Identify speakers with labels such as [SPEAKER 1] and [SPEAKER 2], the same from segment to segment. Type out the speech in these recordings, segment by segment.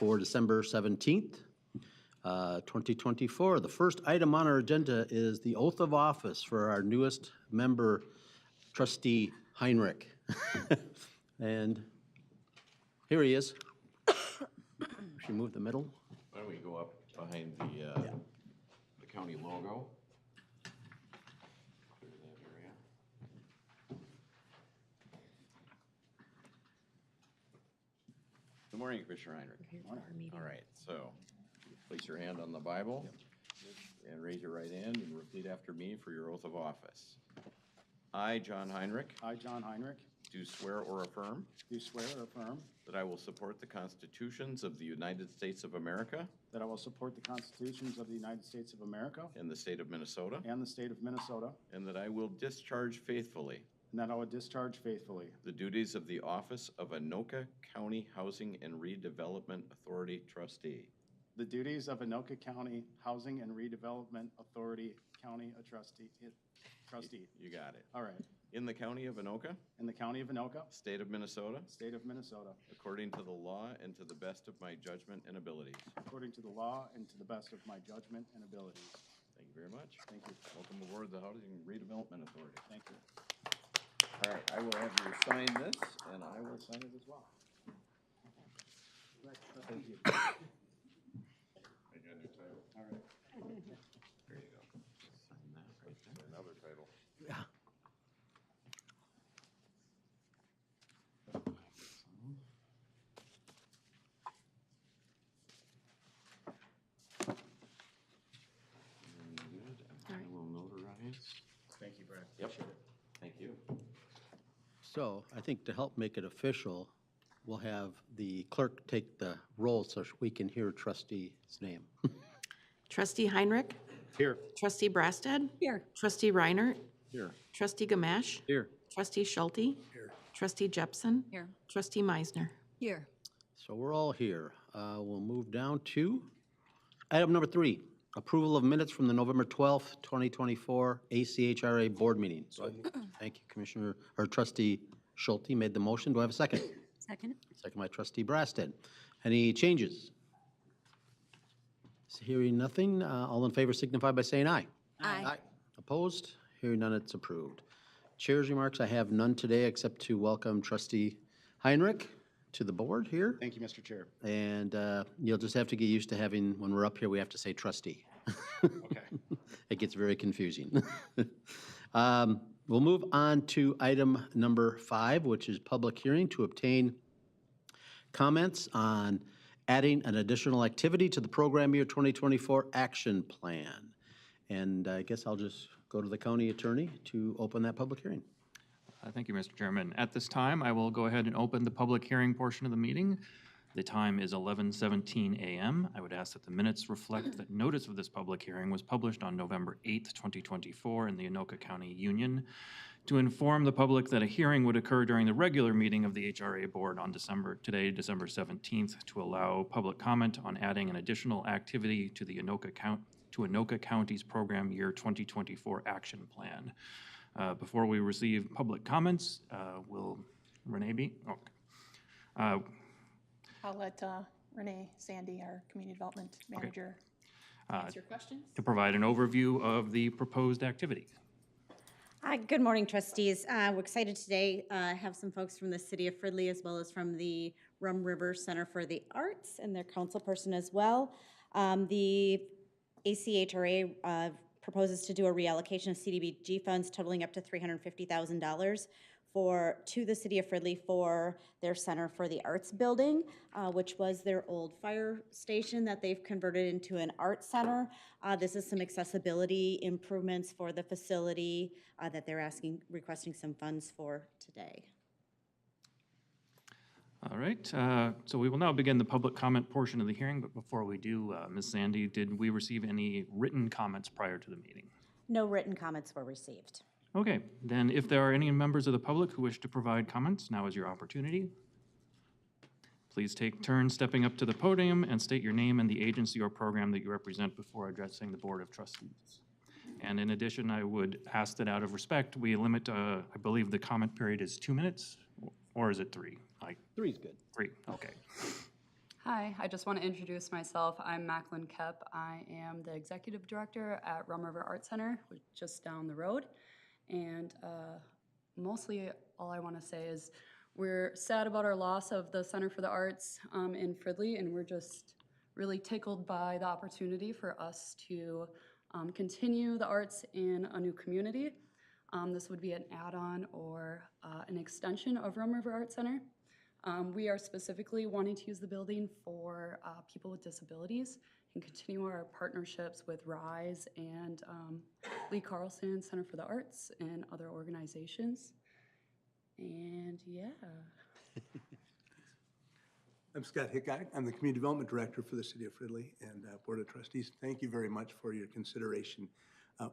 [SPEAKER 1] for December 17th, 2024. The first item on our agenda is the oath of office for our newest member, Trustee Heinrich. And here he is. Should move the middle.
[SPEAKER 2] Why don't we go up behind the county logo? Clear that area. Good morning, Commissioner Heinrich. All right, so place your hand on the Bible and raise your right hand and repeat after me for your oath of office. I, John Heinrich,
[SPEAKER 3] I, John Heinrich,
[SPEAKER 2] do swear or affirm
[SPEAKER 3] do swear or affirm
[SPEAKER 2] that I will support the constitutions of the United States of America
[SPEAKER 3] that I will support the constitutions of the United States of America
[SPEAKER 2] and the state of Minnesota,
[SPEAKER 3] and the state of Minnesota,
[SPEAKER 2] and that I will discharge faithfully
[SPEAKER 3] and that I will discharge faithfully
[SPEAKER 2] the duties of the office of Anoka County Housing and Redevelopment Authority Trustee
[SPEAKER 3] the duties of Anoka County Housing and Redevelopment Authority Trustee.
[SPEAKER 2] You got it.
[SPEAKER 3] All right.
[SPEAKER 2] In the county of Anoka,
[SPEAKER 3] In the county of Anoka,
[SPEAKER 2] state of Minnesota,
[SPEAKER 3] state of Minnesota,
[SPEAKER 2] according to the law and to the best of my judgment and abilities.
[SPEAKER 3] according to the law and to the best of my judgment and abilities.
[SPEAKER 2] Thank you very much.
[SPEAKER 3] Thank you.
[SPEAKER 2] Welcome aboard the Housing and Redevelopment Authority.
[SPEAKER 3] Thank you.
[SPEAKER 2] All right, I will have you sign this, and I will sign it as well.
[SPEAKER 3] Thank you.
[SPEAKER 2] I got a new title.
[SPEAKER 3] All right.
[SPEAKER 2] There you go. Sign that right there. Another title.
[SPEAKER 1] Yeah.
[SPEAKER 2] Good. And I will notarize.
[SPEAKER 3] Thank you, Brad.
[SPEAKER 2] Yep. Thank you.
[SPEAKER 1] So I think to help make it official, we'll have the clerk take the roll so we can hear trustee's name.
[SPEAKER 4] Trustee Heinrich,
[SPEAKER 3] Here.
[SPEAKER 4] Trustee Brasted.
[SPEAKER 5] Here.
[SPEAKER 4] Trustee Reiner,
[SPEAKER 1] Here.
[SPEAKER 4] Trustee Gamache,
[SPEAKER 1] Here.
[SPEAKER 4] Trustee Schulte. Here. Trustee Jepson.
[SPEAKER 5] Here.
[SPEAKER 4] Trustee Meisner.
[SPEAKER 5] Here.
[SPEAKER 1] So we're all here. We'll move down to item number 3, approval of minutes from the November 12th, 2024 ACHRA board meeting. So thank you, Commissioner, or Trustee Schulte made the motion. Do I have a second?
[SPEAKER 5] Second.
[SPEAKER 1] Second by Trustee Brasted. Any changes? Hearing nothing, all in favor signify by saying aye.
[SPEAKER 5] Aye.
[SPEAKER 1] Opposed? Hearing none, it's approved. Chair's remarks, I have none today except to welcome Trustee Heinrich to the board here.
[SPEAKER 3] Thank you, Mr. Chair.
[SPEAKER 1] And you'll just have to get used to having, when we're up here, we have to say trustee.
[SPEAKER 3] Okay.
[SPEAKER 1] It gets very confusing. We'll move on to item number 5, which is public hearing to obtain comments on adding an additional activity to the program year 2024 action plan. And I guess I'll just go to the county attorney to open that public hearing.
[SPEAKER 6] Thank you, Mr. Chairman. At this time, I will go ahead and open the public hearing portion of the meeting. The time is 11:17 a.m. I would ask that the minutes reflect that notice of this public hearing was published on November 8th, 2024 in the Anoka County Union to inform the public that a hearing would occur during the regular meeting of the HRA Board on December 17th, to allow public comment on adding an additional activity to the Anoka County's program year 2024 action plan. Before we receive public comments, will Renee be? Okay.
[SPEAKER 7] I'll let Renee Sandy, our Community Development Manager, answer your questions.
[SPEAKER 6] To provide an overview of the proposed activity.
[SPEAKER 5] Hi, good morning, trustees. We're excited today, have some folks from the city of Fridley as well as from the Rum River Center for the Arts and their council person as well. The ACHRA proposes to do a reallocation of CDBG funds totaling up to $350,000 to the city of Fridley for their Center for the Arts building, which was their old fire station that they've converted into an art center. This is some accessibility improvements for the facility that they're requesting some funds for today.
[SPEAKER 6] All right, so we will now begin the public comment portion of the hearing, but before we do, Ms. Sandy, did we receive any written comments prior to the meeting?
[SPEAKER 5] No written comments were received.
[SPEAKER 6] Okay, then if there are any members of the public who wish to provide comments, now is your opportunity. Please take turns stepping up to the podium and state your name and the agency or program that you represent before addressing the Board of Trustees. And in addition, I would ask that out of respect, we limit, I believe the comment period is 2 minutes, or is it 3?
[SPEAKER 1] 3 is good.
[SPEAKER 6] 3, okay.
[SPEAKER 8] Hi, I just want to introduce myself. I'm Macklin Kep. I am the Executive Director at Rum River Art Center, which is just down the road. And mostly all I want to say is we're sad about our loss of the Center for the Arts in Fridley, and we're just really tickled by the opportunity for us to continue the arts in a new community. This would be an add-on or an extension of Rum River Art Center. We are specifically wanting to use the building for people with disabilities and continue our partnerships with RISE and Lee Carlson Center for the Arts and other organizations. And yeah.
[SPEAKER 9] I'm Scott Hickok. I'm the Community Development Director for the City of Fridley and Board of Trustees. Thank you very much for your consideration.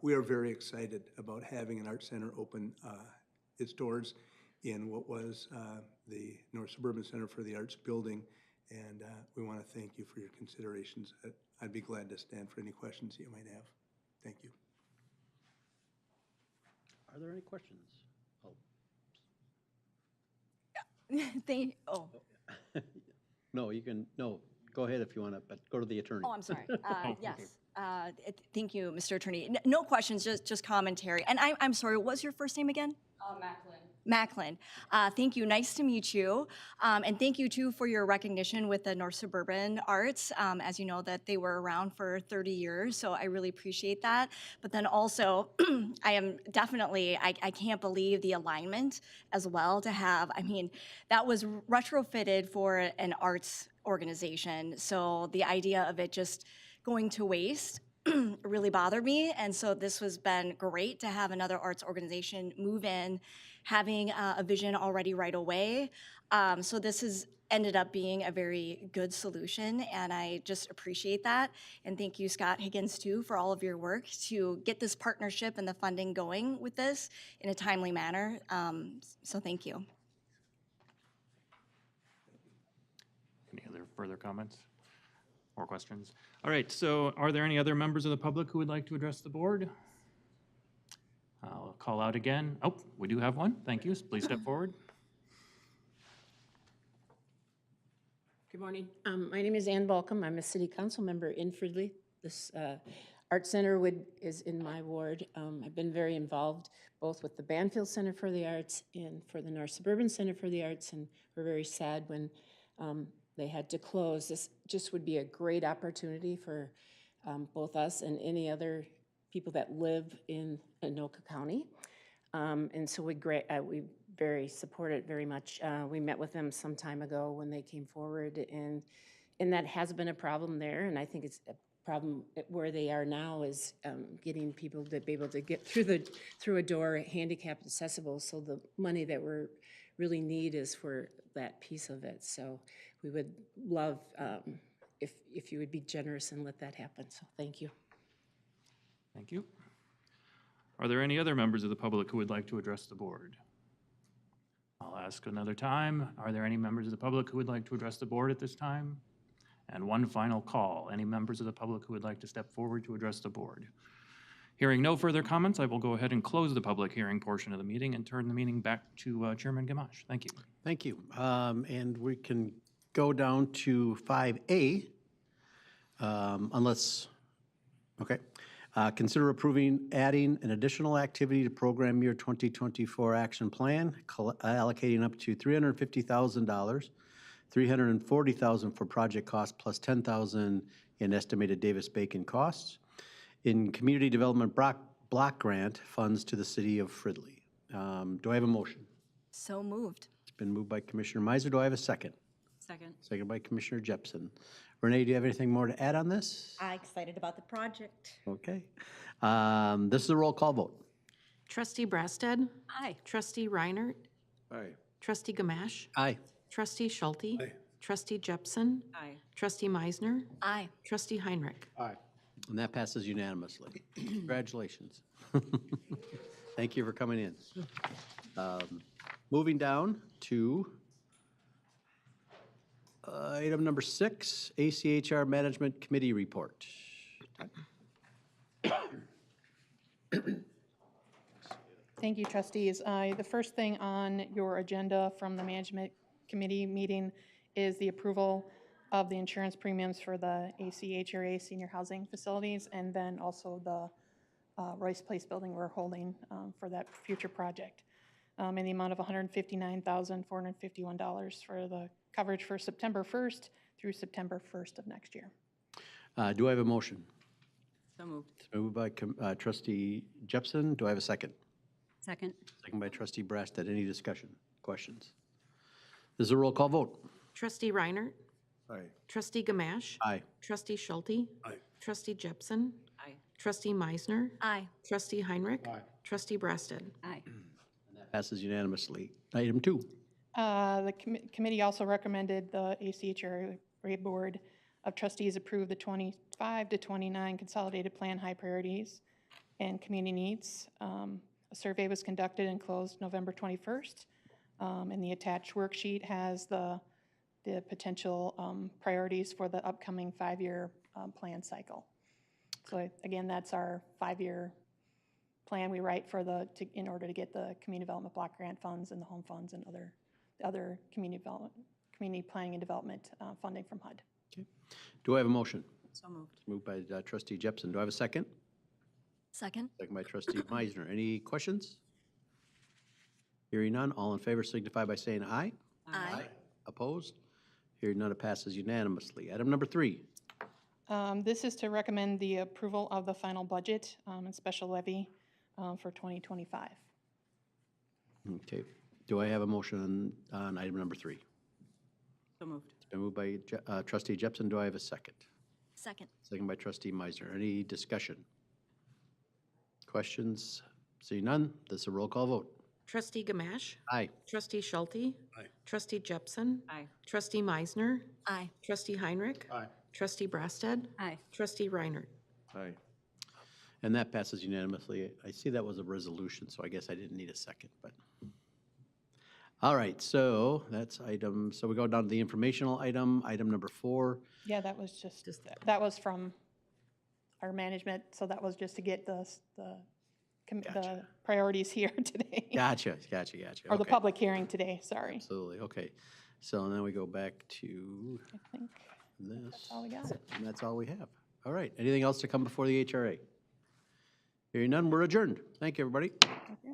[SPEAKER 9] We are very excited about having an art center open its doors in what was the North Suburban Center for the Arts building, and we want to thank you for your considerations. I'd be glad to stand for any questions you might have. Thank you.
[SPEAKER 1] Are there any questions? Oh. No, you can, no, go ahead if you want to, but go to the attorney.
[SPEAKER 10] Oh, I'm sorry. Yes. Thank you, Mr. Attorney. No questions, just commentary. And I'm sorry, what was your first name again?
[SPEAKER 8] Macklin.
[SPEAKER 10] Macklin. Thank you. Nice to meet you. And thank you, too, for your recognition with the North Suburban Arts. As you know, that they were around for 30 years, so I really appreciate that. But then also, I am definitely, I can't believe the alignment as well to have, I mean, that was retrofitted for an arts organization. So the idea of it just going to waste really bothered me. And so this has been great to have another arts organization move in, having a vision already right away. So this has ended up being a very good solution, and I just appreciate that. And thank you, Scott Higgins, too, for all of your work to get this partnership and the funding going with this in a timely manner. So thank you.
[SPEAKER 6] Any other further comments or questions? All right, so are there any other members of the public who would like to address the board? I'll call out again. Oh, we do have one. Thank you. Please step forward.
[SPEAKER 11] Good morning. My name is Ann Balcom. I'm a city council member in Fridley. This art center is in my ward. I've been very involved both with the Banfield Center for the Arts and for the North Suburban Center for the Arts, and we're very sad when they had to close. This just would be a great opportunity for both us and any other people that live in Anoka County. And so we very support it very much. We met with them some time ago when they came forward, and that has been a problem there. And I think it's a problem where they are now is getting people to be able to get through a door handicapped accessible. So the money that we really need is for that piece of it. So we would love if you would be generous and let that happen. So thank you.
[SPEAKER 6] Thank you. Are there any other members of the public who would like to address the board? I'll ask another time. Are there any members of the public who would like to address the board at this time? And one final call. Any members of the public who would like to step forward to address the board? Hearing no further comments, I will go ahead and close the public hearing portion of the meeting and turn the meeting back to Chairman Gamache. Thank you.
[SPEAKER 1] Thank you. And we can go down to 5A, unless, okay. Consider approving adding an additional activity to program year 2024 action plan, allocating up to $350,000, $340,000 for project costs plus $10,000 in estimated Davis-Bacon costs in community development block grant funds to the city of Fridley. Do I have a motion?
[SPEAKER 10] So moved.
[SPEAKER 1] It's been moved by Commissioner Meiser. Do I have a second?
[SPEAKER 10] Second.
[SPEAKER 1] Second by Commissioner Jepson. Renee, do you have anything more to add on this?
[SPEAKER 5] I'm excited about the project.
[SPEAKER 1] Okay. This is a roll call vote.
[SPEAKER 4] Trustee Brasted.
[SPEAKER 10] Aye.
[SPEAKER 4] Trustee Reinert.
[SPEAKER 2] Aye.
[SPEAKER 4] Trustee Gamache.
[SPEAKER 1] Aye.
[SPEAKER 4] Trustee Schulte.
[SPEAKER 9] Aye.
[SPEAKER 4] Trustee Jepson.
[SPEAKER 10] Aye.
[SPEAKER 4] Trustee Meisner.
[SPEAKER 10] Aye.
[SPEAKER 4] Trustee Heinrich.
[SPEAKER 3] Aye.
[SPEAKER 1] And that passes unanimously. Congratulations. Thank you for coming in. Moving down to item number 6, ACHR Management Committee Report.
[SPEAKER 7] Thank you, trustees. The first thing on your agenda from the management committee meeting is the approval of the insurance premiums for the ACHRA senior housing facilities, and then also the Royce Place building we're holding for that future project, in the amount of $159,451 for the coverage for September 1st through September 1st of next year.
[SPEAKER 1] Do I have a motion?
[SPEAKER 4] So moved.
[SPEAKER 1] It's moved by trustee Jepson. Do I have a second?
[SPEAKER 4] Second.
[SPEAKER 1] Second by trustee Brasted. Any discussion, questions? This is a roll call vote.
[SPEAKER 4] Trustee Reiner.
[SPEAKER 9] Aye.
[SPEAKER 4] Trustee Gamache.
[SPEAKER 1] Aye.
[SPEAKER 4] Trustee Schulte.
[SPEAKER 9] Aye.
[SPEAKER 4] Trustee Jepson.
[SPEAKER 8] Aye.
[SPEAKER 4] Trustee Meisner.
[SPEAKER 10] Aye.
[SPEAKER 4] Trustee Heinrich.
[SPEAKER 3] Aye.
[SPEAKER 4] Trustee Brasted.
[SPEAKER 8] Aye.
[SPEAKER 1] Passes unanimously. Item 2.
[SPEAKER 7] The committee also recommended the ACHRA Board of Trustees approve the 25 to 29 Consolidated Plan High Priorities and Community Needs. A survey was conducted and closed November 21st, and the attached worksheet has the potential priorities for the upcoming 5-year plan cycle. So again, that's our 5-year plan we write for in order to get the community development block grant funds and the home funds and other community planning and development funding from HUD.
[SPEAKER 1] Okay. Do I have a motion?
[SPEAKER 4] So moved.
[SPEAKER 1] It's moved by trustee Jepson. Do I have a second?
[SPEAKER 10] Second.
[SPEAKER 1] Second by trustee Meisner. Any questions? Hearing none, all in favor signify by saying aye.
[SPEAKER 10] Aye.
[SPEAKER 1] Opposed? Hearing none, it passes unanimously. Item number 3.
[SPEAKER 7] This is to recommend the approval of the final budget and special levy for 2025.
[SPEAKER 1] Okay. Do I have a motion on item number 3?
[SPEAKER 4] So moved.
[SPEAKER 1] It's been moved by trustee Jepson. Do I have a second?
[SPEAKER 10] Second.
[SPEAKER 1] Second by trustee Meisner. Any discussion? Questions? Seeing none, this is a roll call vote.
[SPEAKER 4] Trustee Gamache.
[SPEAKER 1] Aye.
[SPEAKER 4] Trustee Schulte.
[SPEAKER 9] Aye.
[SPEAKER 4] Trustee Jepson.
[SPEAKER 8] Aye.
[SPEAKER 4] Trustee Meisner.
[SPEAKER 10] Aye.
[SPEAKER 4] Trustee Heinrich.
[SPEAKER 3] Aye.
[SPEAKER 4] Trustee Brasted.
[SPEAKER 8] Aye.
[SPEAKER 4] Trustee Reiner.
[SPEAKER 2] Aye.
[SPEAKER 1] And that passes unanimously. I see that was a resolution, so I guess I didn't need a second, but. All right, so that's item, so we go down to the informational item, item number 4.
[SPEAKER 7] Yeah, that was that was from our management, so that was just to get the
[SPEAKER 1] Gotcha.
[SPEAKER 7] priorities here today.
[SPEAKER 1] Gotcha.
[SPEAKER 7] Or the
[SPEAKER 1] Okay.
[SPEAKER 7] public hearing today, sorry.
[SPEAKER 1] Absolutely, okay. So then we go back to
[SPEAKER 7] I think
[SPEAKER 1] this,
[SPEAKER 7] that's all we got.
[SPEAKER 1] and that's all we have. All right, anything else to come before the HRA? Hearing none, we're adjourned. Thank you, everybody.
[SPEAKER 7] Okay.